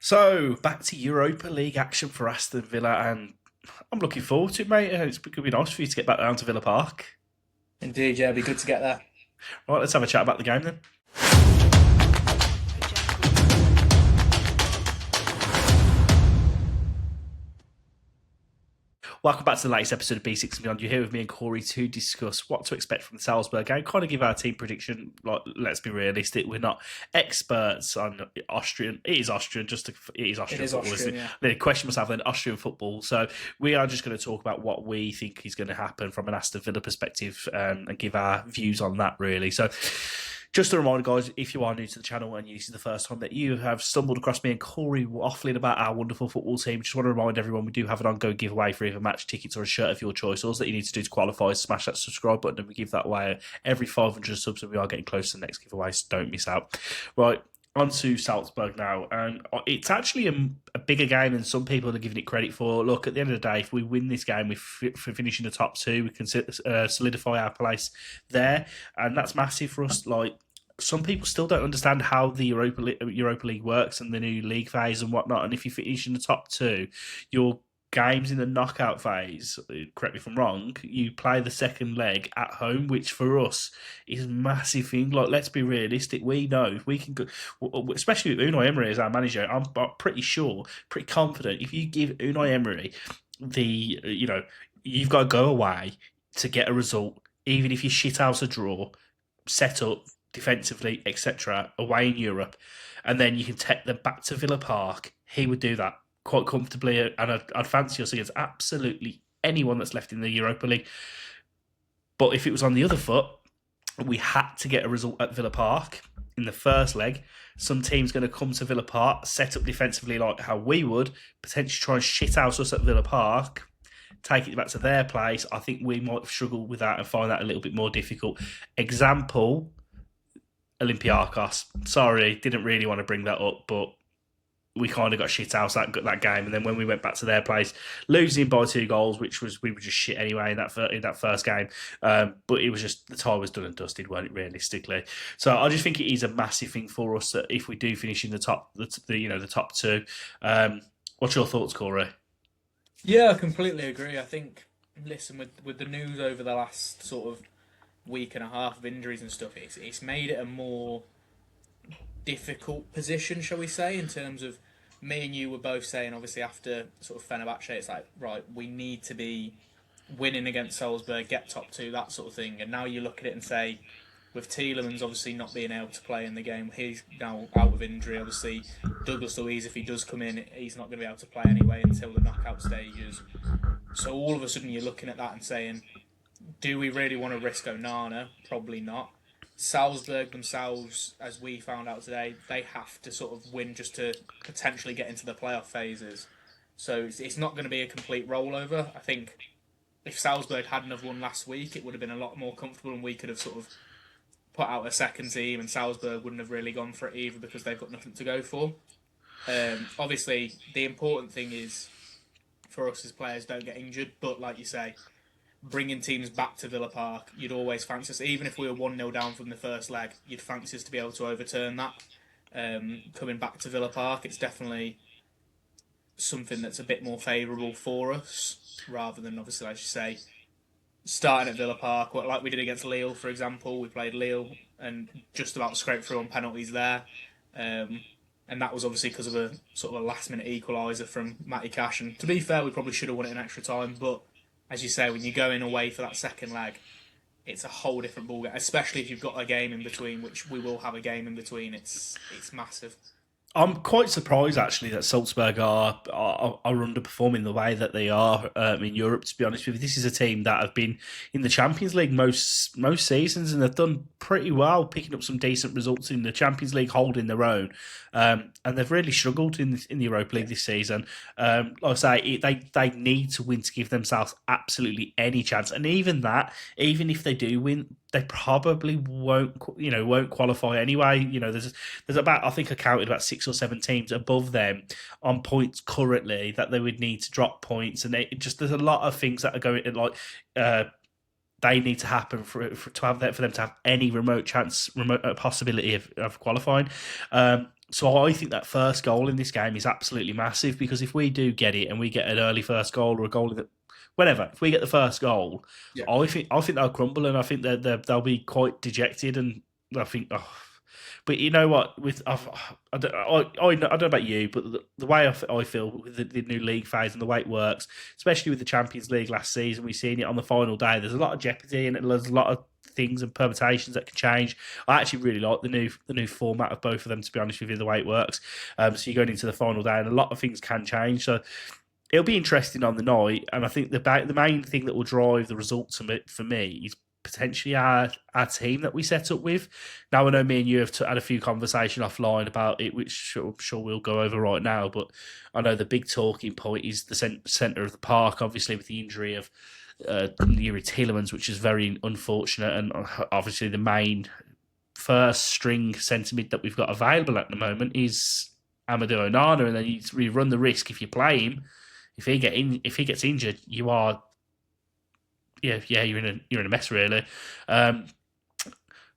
So, back to Europa League action for Aston Villa, and I'm looking forward to it, mate. It's going to be nice for you to get back down to Villa Park. Indeed, yeah, it'd be good to get there. Right, let's have a chat about the game then. Welcome back to the latest episode of B6 and Beyond. You're here with me and Cory to discuss what to expect from the Salzburg game, kind of give our team prediction. Like, let's be realistic, we're not experts on Austrian. It is Austrian, it is It Austrian is football, isn't Austrian, it? yeah. The question must have an Austrian football. So we are just going to talk about what we think is going to happen from an Aston Villa perspective and give our views on that, really. So just a reminder, guys, if you are new to the channel and this is the first time that you have stumbled across me and Cory waffling about our wonderful football team, just want to remind everyone we do have an ongoing giveaway for either match tickets or a shirt of your choice. All that you need to do to qualify is smash that subscribe button and we give that away every 500 subs, and we are getting close to the next giveaway, so don't miss out. Right, on to Salzburg now, and it's actually a bigger game than some people are giving it credit for. Look, at the end of the day, if we win this game, for finishing the top two, we can solidify our place there, and that's massive for us. Like, some people still don't understand how the Europa League works and the new league phase and whatnot. And if you finish in the top two, your games in the knockout phase, correct me if I'm wrong, you play the second leg at home, which for us is a massive thing. Like, let's be realistic. We know if we can go, especially with Unai Emery as our manager, I'm pretty sure, pretty confident, if you give Unai Emery you've got to go away to get a result, even if you shit out a draw, set up defensively, etc., away in Europe, and then you can take them back to Villa Park, he would do that quite comfortably, and I'd fancy us against absolutely anyone that's left in the Europa League. But if it was on the other foot, we had to get a result at Villa Park in the first leg. Some team's going to come to Villa Park, set up defensively like how we would, potentially try and shit out us at Villa Park, take it back to their place. I think we might struggle with that and find that a little bit more difficult. Example, Olympiacos. Sorry, didn't really want to bring that up, but we kind of got shit out that game. And then when we went back to their place, losing by 2 goals, which was we were just shit anyway in that first game. But it was just the tie was done and dusted, weren't it? Realistically, so I just think it is a massive thing for us that if we do finish in the top, the top two. What's your thoughts, Cory? Yeah, I completely agree. I think, listen, with the news over the last sort of week and a half of injuries and stuff, it's made it a more difficult position, shall we say, in terms of me and you were both saying, obviously, after sort of Fenerbahce, it's like, right, we need to be winning against Salzburg, get top two, that sort of thing. And now you look at it and say, with Tielemans obviously not being able to play in the game, he's now out with injury. Obviously, Douglas Luiz, if he does come in, he's not going to be able to play anyway until the knockout stages. So all of a sudden, you're looking at that and saying, do we really want to risk Onana? Probably not. Salzburg themselves, as we found out today, they have to sort of win just to potentially get into the playoff phases. So it's not going to be a complete rollover. I think if Salzburg hadn't have won last week, it would have been a lot more comfortable and we could have sort of put out a second team and Salzburg wouldn't have really gone for it either because they've got nothing to go for. Obviously, the important thing is for us as players don't get injured, but like you say, bringing teams back to Villa Park, you'd always fancy us, even if we were 1-0 down from the first leg, you'd fancy us to be able to overturn that. Coming back to Villa Park, it's definitely something that's a bit more favourable for us, rather than, obviously, as you say, starting at Villa Park, like we did against Lille, for example. We played Lille and just about scraped through on penalties there. And that was obviously because of a sort of a last-minute equaliser from Matty Cash. And to be fair, we probably should have won it in extra time, but as you say, when you're going away for that second leg, it's a whole different ballgame. Especially if you've got a game in between, which we will have a game in between. It's massive. I'm quite surprised actually that Salzburg are underperforming the way that they are in Europe. To be honest with you, this is a team that have been in the Champions League most seasons and they've done pretty well, picking up some decent results in the Champions League, holding their own. And they've really struggled in the Europa League this season. Like I say, they need to win to give themselves absolutely any chance. And even if they do win, they probably won't qualify anyway. There's about, I think I counted about 6 or 7 teams above them on points currently that they would need to drop points, and there's a lot of things that are going they need to happen for them to have any remote possibility of qualifying. So I think that first goal in this game is absolutely massive, because if we do get it and we get an early first goal or a goal in the whenever, if we get the first goal, Yeah. I think they'll crumble, and I think they'll be quite dejected, and I think. Oh, but you know what? I don't know about you, but the way I feel with the new league phase and the way it works, especially with the Champions League last season, we've seen it on the final day. There's a lot of jeopardy and there's a lot of things and permutations that can change. I actually really like the new format of both of them, to be honest with you, the way it works. So you're going into the final day, and a lot of things can change. So it'll be interesting on the night, and I think the main thing that will drive the results of it for me is potentially our team that we set up with. Now, I know me and you have had a few conversations offline about it, which I'm sure we'll go over right now, but I know the big talking point is the centre of the park, obviously with the injury of Yuri Tielemans, which is very unfortunate, and obviously the main first string centre mid that we've got available at the moment is Amadou Onana, and then you run the risk if you play him. If he gets injured, you're in a mess really. But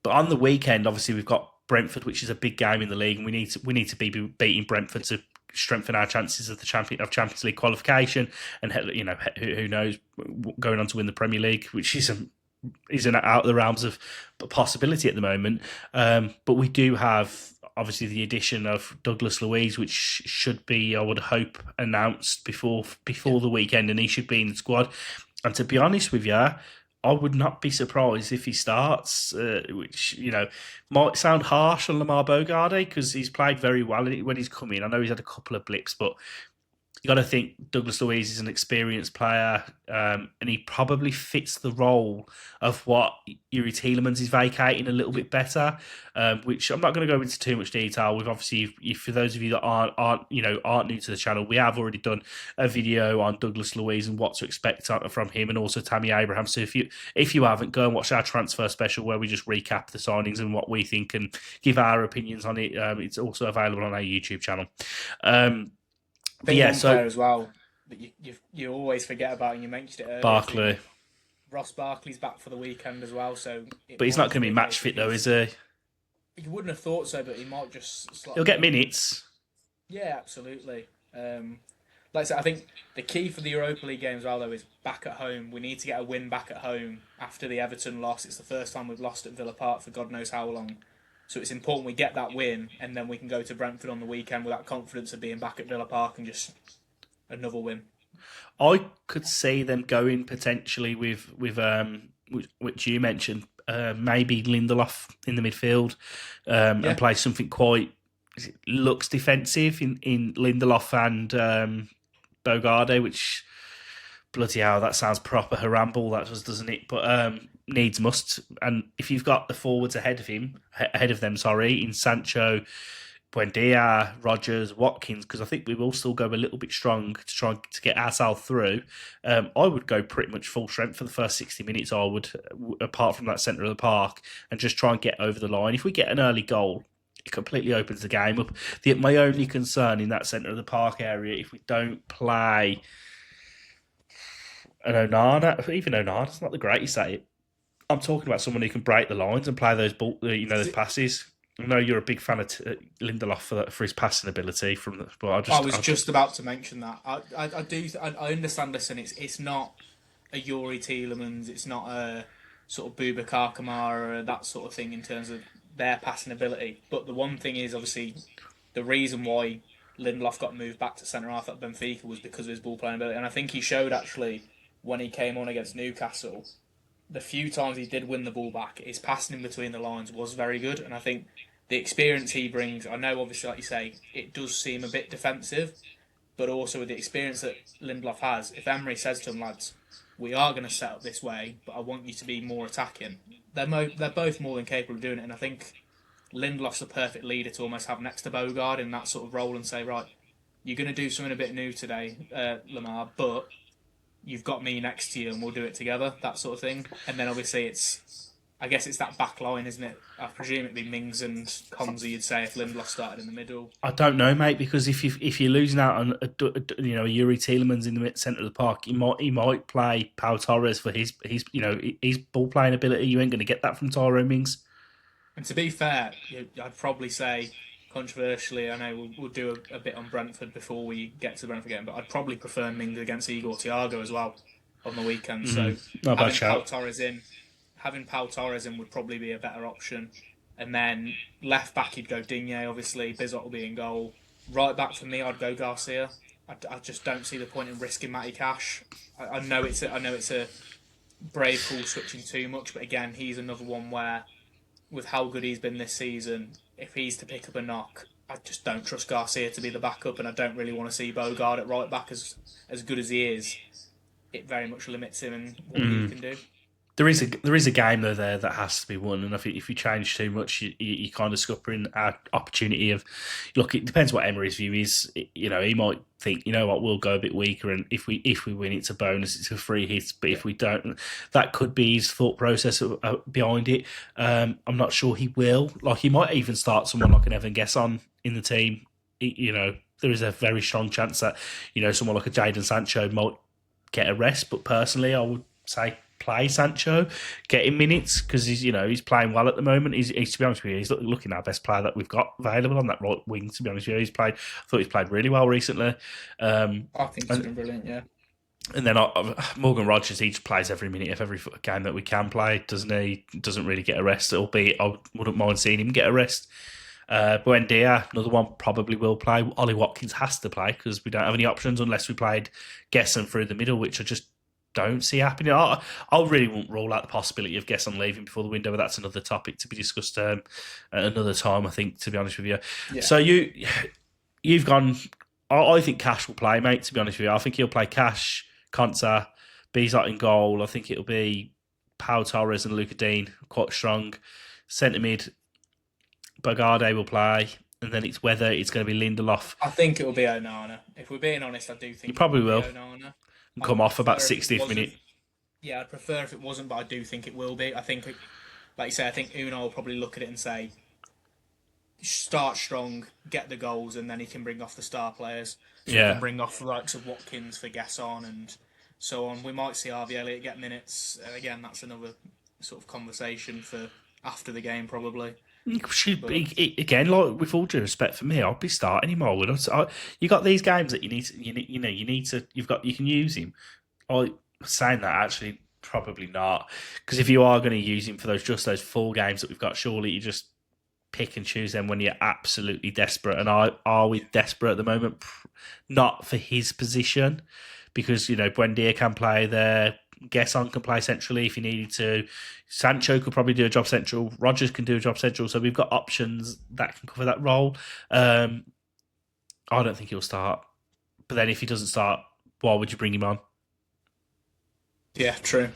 on the weekend, obviously we've got Brentford, which is a big game in the league, and we need to be beating Brentford to strengthen our chances of the Champions League qualification, and who knows, going on to win the Premier League, which isn't out of the realms of possibility at the moment. But we do have obviously the addition of Douglas Luiz, which should be, I would hope, announced before the weekend, and he should be in the squad. And to be honest with you, I would not be surprised if he starts, which might sound harsh on Lamar Bogarde, because he's played very well when he's come in. I know he's had a couple of blips, but you got to think Douglas Luiz is an experienced player, and he probably fits the role of what Yuri Tielemans is vacating a little bit better. Which I'm not going to go into too much detail with. Obviously, if for those of you that aren't new to the channel, we have already done a video on Douglas Luiz and what to expect from him, and also Tammy Abraham. So if you haven't, go and watch our transfer special where we just recap the signings and what we think and give our opinions on it. It's also available on our YouTube channel. Player as well that you always forget about, and you mentioned it earlier. Barkley. Ross Barkley's back for the weekend as well, but he's not going to be match fit though, is he? You wouldn't have thought so, but he might just. He'll get minutes. Yeah, absolutely. Like I said, I think the key for the Europa League game as well, though, is back at home. We need to get a win back at home after the Everton loss. It's the first time we've lost at Villa Park for God knows how long. So it's important we get that win, and then we can go to Brentford on the weekend with that confidence of being back at Villa Park and just another win. I could see them going potentially with which you mentioned, maybe Lindelof in the midfield, and play something quite looks defensive in Lindelof and Bogarde, which bloody hell, that sounds proper haramble, that doesn't it? But needs must. And if you've got the forwards ahead of them, in Sancho, Buendia, Rodgers, Watkins, because I think we will still go a little bit strong to try to get ourselves through. I would go pretty much full strength for the first 60 minutes, I would, apart from that centre of the park, and just try and get over the line. If we get an early goal, it completely opens the game up. My only concern in that centre of the park area, if we don't play an Onana, even Onana's not the greatest at it. I'm talking about someone who can break the lines and play those those passes. I know you're a big fan of Lindelof for his passing ability. I was just about to mention that. I understand. Listen, it's not a Yuri Tielemans. It's not a sort of Boubacar Kamara, that sort of thing in terms of their passing ability. But the one thing is, obviously, the reason why Lindelof got moved back to centre half at Benfica was because of his ball playing ability, and I think he showed actually when he came on against Newcastle. The few times he did win the ball back, his passing in between the lines was very good, and I think the experience he brings, I know obviously like you say, it does seem a bit defensive, but also with the experience that Lindelof has, if Emery says to him, lads, we are going to set up this way, but I want you to be more attacking, they're both more than capable of doing it, and I think Lindelof's the perfect leader to almost have next to Bogarde in that sort of role and say, right, you're going to do something a bit new today, Lamar, but you've got me next to you and we'll do it together, that sort of thing. And then obviously I guess it's that back line, isn't it? I presume it'd be Mings and Konza, you'd say, if Lindelof started in the middle. I don't know, mate, because if you're losing out on a Yuri Tielemans in the centre of the park, he might play Pau Torres for his ball playing ability. You ain't going to get that from Tyrone Mings. And to be fair, I'd probably say controversially, I know we'll do a bit on Brentford before we get to the Brentford game, but I'd probably prefer Mings against Igor Thiago as well on the weekend. So Not a bad having Pau shout. Torres in would probably be a better option. And then left back, he'd go Digne, obviously. Bizot will be in goal. Right back for me, I'd go Garcia. I just don't see the point in risking Matty Cash. I know it's a brave call switching too much, but again, he's another one where, with how good he's been this season, if he's to pick up a knock, I just don't trust Garcia to be the backup, and I don't really want to see Bogard at right back as good as he is. It very much limits him and what he can do. There is a game though there that has to be won, and I think if you change too much, you kind of scuppering our opportunity of. Look, it depends what Emery's view is. He might think, you know what, we'll go a bit weaker, and if we win, it's a bonus, it's a free hit. But if we don't, that could be his thought process behind it. I'm not sure he will. Like, he might even start someone like an Evan Gesson in the team. There is a very strong chance that someone like a Jadon Sancho might get a rest. But personally, I would say play Sancho, get him minutes, because he's playing well at the moment. He's to be honest with you, he's looking our best player that we've got available on that right wing. To be honest with you, I thought he's played really well recently. I think he's been brilliant, yeah. And then Morgan Rogers, he just plays every minute of every game that we can play, doesn't he? Doesn't really get a rest. Albeit I wouldn't mind seeing him get a rest. Buendia, another one, probably will play. Ollie Watkins has to play because we don't have any options unless we played Gesson through the middle, which I just don't see happening. I really won't rule out the possibility of Gesson leaving before the window, but that's another topic to be discussed at another time, I think, to be honest with you. Yeah. So you've gone. I think Cash will play, mate, to be honest with you. I think he'll play Cash, Konsa, Bizot in goal. I think it'll be Pau Torres and Luca Dean, quite strong. Centre mid, Bogarde will play, and then it's whether it's going to be Lindelof. I think it will be Onana. If we're being honest, I do think you probably will. Onana. And come off about 60th minute. Yeah, I'd prefer if it wasn't, but I do think it will be. I think, like you say, I think Unai will probably look at it and say, start strong, get the goals, and then he can bring off the star players. So he can bring off the likes of Watkins for Gesson and so on. We might see Harvey Elliott get minutes. And again, that's another sort of conversation for after the game, probably. Again, like with all due respect for me, I'd be starting him. You got these games that you can use him. Saying that, actually, probably not, because if you are going to use him for those 4 games that we've got, surely you just pick and choose them when you're absolutely desperate. And are we desperate at the moment? Not for his position, because Buendia can play there. Gesson can play centrally if he needed to. Sancho could probably do a job central. Rogers can do a job central. So we've got options that can cover that role. I don't think he'll start. But then if he doesn't start, why would you bring him on? Yeah, true.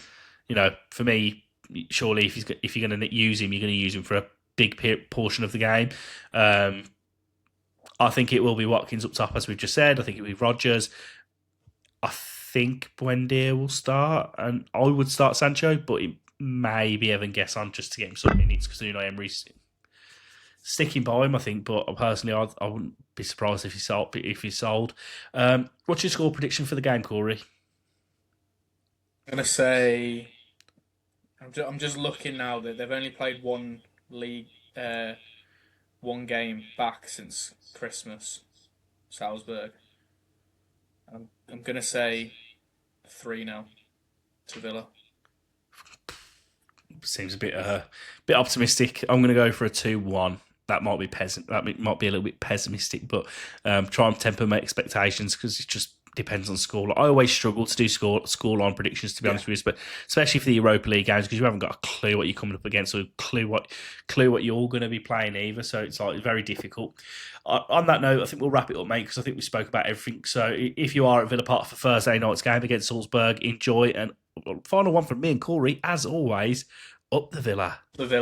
For me, surely if you're going to use him, you're going to use him for a big portion of the game. I think it will be Watkins up top, as we've just said. I think it will be Rogers. I think Buendia will start, and I would start Sancho, but it may be Evan Gesson just to get him some minutes, because Emery's sticking by him, I think. But personally, I wouldn't be surprised if he's sold. What's your score prediction for the game, Cory? I'm going to say, I'm just looking now that they've only played one game back since Christmas, Salzburg. I'm going to say 3-0 to Villa. Seems a bit optimistic. I'm going to go for a 2-1. That might be a little bit pessimistic, but try and temper my expectations, because it just depends on score. I always struggle to do scoreline predictions, to be honest with you, but especially for the Europa League games, because you haven't got a clue what you're coming up against, or a clue what you're going to be playing either. So it's very difficult. On that note, I think we'll wrap it up, mate, because I think we spoke about everything. So if you are at Villa Park for Thursday night's game against Salzburg, enjoy. And final one from me and Cory, as always, up the Villa. The Villa.